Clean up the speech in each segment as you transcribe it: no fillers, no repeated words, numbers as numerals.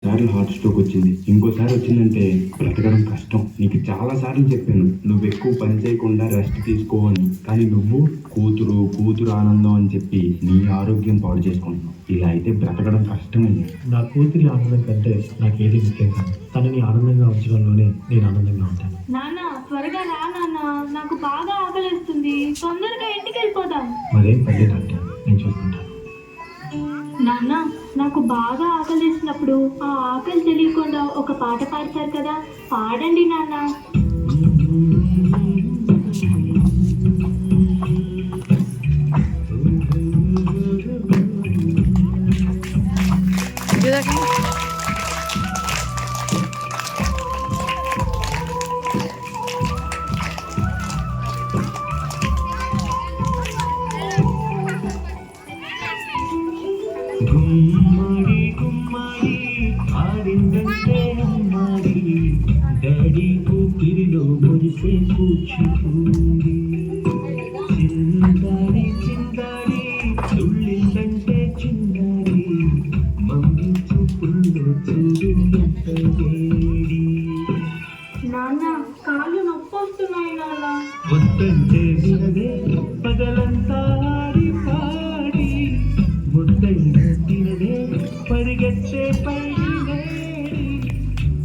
సార్లు heart stroke వచ్చింది, ఇంకోసారి వచ్చిందంటే బ్రతకడం కష్టం. నీకు చాలా సార్లు చెప్పాను నువ్వు ఎక్కువ పని చేయకుండా రెస్ట్ తీసుకో అని, కానీ నువ్వు కూతురు కూతురు ఆనందం అని చెప్పి నీ ఆరోగ్యం పాడు చేసుకుంటున్నావు. ఇలా అయితే బ్రతకడం కష్టమైంది. నా కూతురి ఆనందం కంటే నాకు ఏది ముఖ్యం కాదు. తనని ఆనందంగా ఉంచడంలోనే నేను ఆనందంగా ఉంటాను. నాన్న త్వరగా రా నాన్న, నాకు బాగా ఆకలిస్తుంది, తొందరగా ఇంటికి వెళ్ళిపోదాం. మరేం పర్లేదంటే నేను చూసుకుంటాను. నాన్న నాకు బాగా ఆకలిసినప్పుడు ఆ ఆకలి తెలియకుండా ఒక పాట పాడతారు కదా, పాడండి నాన్న. గుమ్మడి గుమ్మడి ఆడిందంటే అమ్మాడి, డాడీ కూతురిలో మురిసే కూచిపూడి. చిందాడి చిందాడి చుళ్ళిందంటే చిన్నాడి, మమ్మీ చూపుల్లో చూడుందంత వేడి. నాన్న కాళ్ళు నొప్పి వస్తున్నాయి నాన్న. వద్దంటే వినదే పగలంతా ఆడి పాడి, ముద్దైన తినదే పరిగెత్తే పైడి,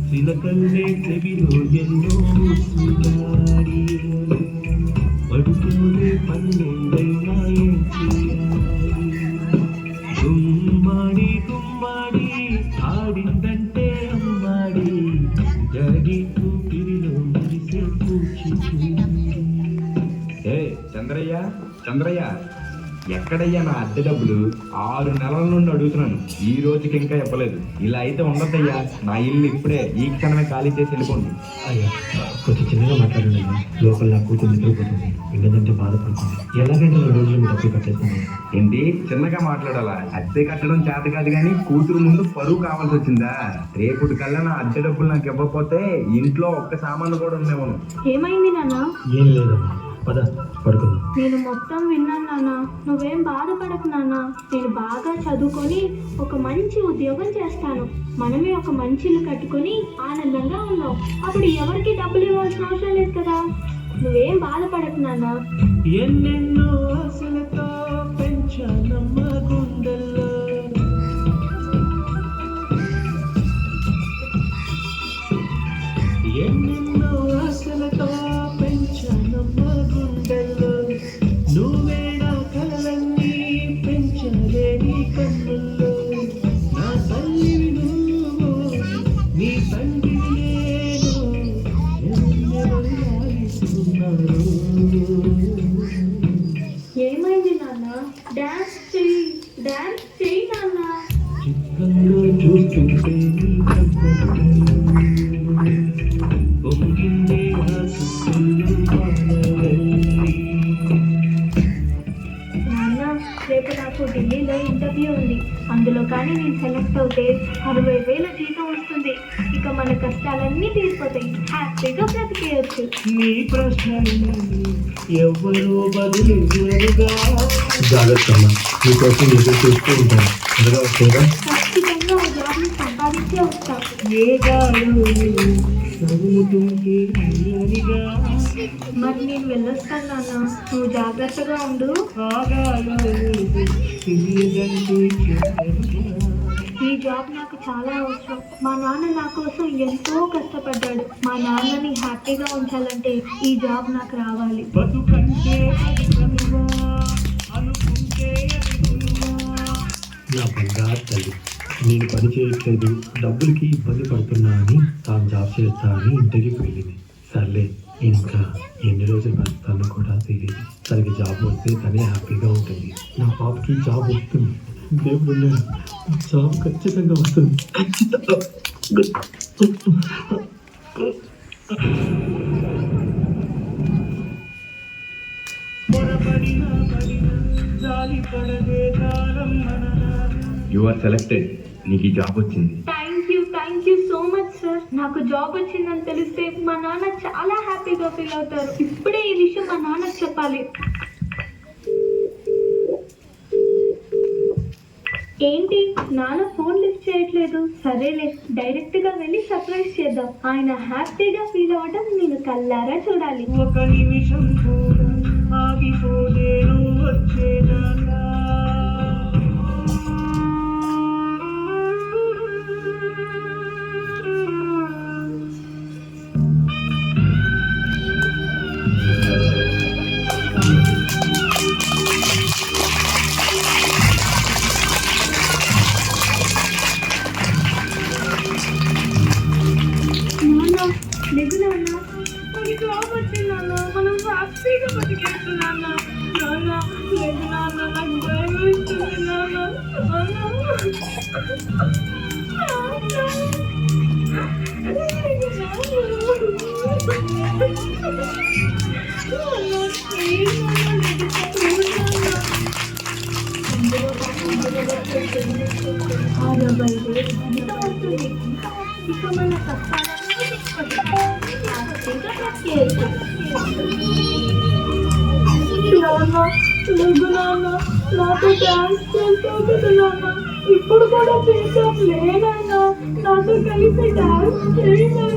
చిలకల్లే చెవిలో ఎన్నో సుగాడి, పడుకోలే పన్నెండైనా ఏం చేయాలి. గుమ్మాడి గుమ్మాడి ఆడిందంటే అమ్మాడి, డాడీ కూతురిలో మురిసే కూచిపూడి. చంద్రయ్య చంద్రయ్య, ఎక్కడయ్యా నా అద్దె డబ్బులు? 6 నెలల నుండి అడుగుతున్నాను, ఈ రోజుకి ఇంకా ఇవ్వలేదు. ఇలా అయితే ఉండద్దయ్యా, నా ఇల్లు ఇప్పుడే ఈ క్షణమే ఖాళీ చేసి వెళ్ళిపోండి. అయ్యా కొంచెం చిన్నగా మాట్లాడండి అయ్యా, లోపల నా కూతురు నిద్రపోతుంది, విన్నదంటే బాధపడుతుంది. ఎలాగంటే 2 రోజులు మీరు డబ్బులు కట్టేస్తాను. ఏంటి చిన్నగా మాట్లాడాలా? అద్దె కట్టడం చేత కాదు కానీ కూతురు ముందు పరువు కావాల్సి వచ్చిందా? రేపటి కల్లా నా అద్దె డబ్బులు నాకు ఇవ్వకపోతే ఇంట్లో ఒక్క సామాను కూడా ఉండేవను. ఏమైంది నాన్న? ఏం లేదమ్మా, పద పడుకుందాం. నేను మొత్తం విన్నాను నాన్న, నువ్వేం బాధపడకు నాన్న. నేను బాగా చదువుకొని ఒక మంచి ఉద్యోగం చేస్తాను, మనమే ఒక మంచి ఇల్లు కట్టుకొని ఆనందంగా ఉన్నాం. అప్పుడు ఎవరికి డబ్బులు ఇవ్వాల్సిన అవసరం లేదు కదా. నువ్వేం బాధపడకు నాన్న. ఎన్నెన్నో ఆశలతో పెంచానమ్మ గుండెల్లో, ఎన్నెన్నో ఆశలతో పెంచానమ్మ గుండెల్లో, నువ్వే నా కలలన్నీ పెంచలే నీ కన్నుల్లో. నా తల్లివి నువ్వు, నీ తండ్రివి నేను, ఎవరెవరు లాలిస్తున్నారు. ఏమైంది నాన్న? డాన్స్ చెయ్యి, డాన్స్ చెయ్యి నాన్న. చిత్రంలో చూస్తుంటే నీ పొంగిందే ఆ సుఖంలో వానవల్లి. నాన్న రేపు నాకు ఢిల్లీలో ఇంటర్వ్యూ ఉంది, అందులో కానీ నేను సెలెక్ట్ అవుతే 60,000 జీతం వస్తుంది. ఇక మన కష్టాలన్నీ తీరిపోతాయి, హ్యాపీగా బ్రతికేయచ్చు. నీ ప్రశ్నలు ఎవరో బదులుగా. జాగ్రత్త అమ్మా, నీకోసం ఎదురు చూస్తూ ఉంటాను. త్వరగా వచ్చేదా? ఖచ్చితంగా ఆ జాబ్ని సంపాదించే వస్తా. ఏ గాలు చదువుతుంటే అయ్యనిగా, మరి నేను వెళ్ళొస్తాను నాన్న, నువ్వు జాగ్రత్తగా ఉండు. ఆగాలు తెలియదంటే చెప్పరుగా. ఈ జాబ్ నాకు చాలా అవసరం. మా నాన్న నా కోసం ఎంతో కష్టపడ్డాడు. మా నాన్నని హ్యాపీగా ఉంచాలంటే ఈ జాబ్ నాకు రావాలి. బతుకంటే అది కనువా, అనుకుంటే అది గురువా. నా బంగారు తల్లి, నేను పని చేయట్లేదు, డబ్బులకి ఇబ్బంది పడుతున్నా అని తాను జాబ్ చేస్తా అని ఇంటర్వ్యూకి వెళ్ళింది. సర్లే, ఇంకా ఎన్ని రోజులు బతుకుతానో కూడా తెలియదు. తనకి జాబ్ వస్తే తనే హ్యాపీగా ఉంటుంది. నా పాపకి జాబ్ వస్తుంది, దేవుడు ఉన్నాడు, జాబ్ ఖచ్చితంగా వస్తుంది, ఖచ్చితంగా. యు ఆర్ సెలెక్టెడ్, నీకు ఈ జాబ్ వచ్చింది. Thank you so much sir. నాకు జాబ్ వచ్చిందని తెలిస్తే మా నాన్న చాలా హ్యాపీగా ఫీల్ అవుతారు. ఇప్పుడే ఈ విషయం మా నాన్నకు చెప్పాలి. ఏంటి నాన్న ఫోన్ లిఫ్ట్ చేయట్లేదు? సరేలే, డైరెక్ట్ గా వెళ్ళి సర్ప్రైజ్ చేద్దాం. ఆయన హ్యాపీగా ఫీల్ అవ్వడం నేను కల్లారా చూడాలి. ఒక నిమిషం కూడా ఆగిపోలేను వచ్చేదాకా. నాన్న లేదు నాన్న, మనకి జాబ్ వచ్చింది నాన్న, మనం హ్యాపీగా బతికేచ్చు నాన్న. నాన్న లేదు నాన్న, నాకు భయం వేస్తుంది నాన్న. ఇక మన నాన్న నాతో డాన్స్ చేస్తావు కదా నాన్న, ఇప్పుడు కూడా చేద్దాం లేనన్నా, నాతో కలిసి డాన్స్ చేయనా.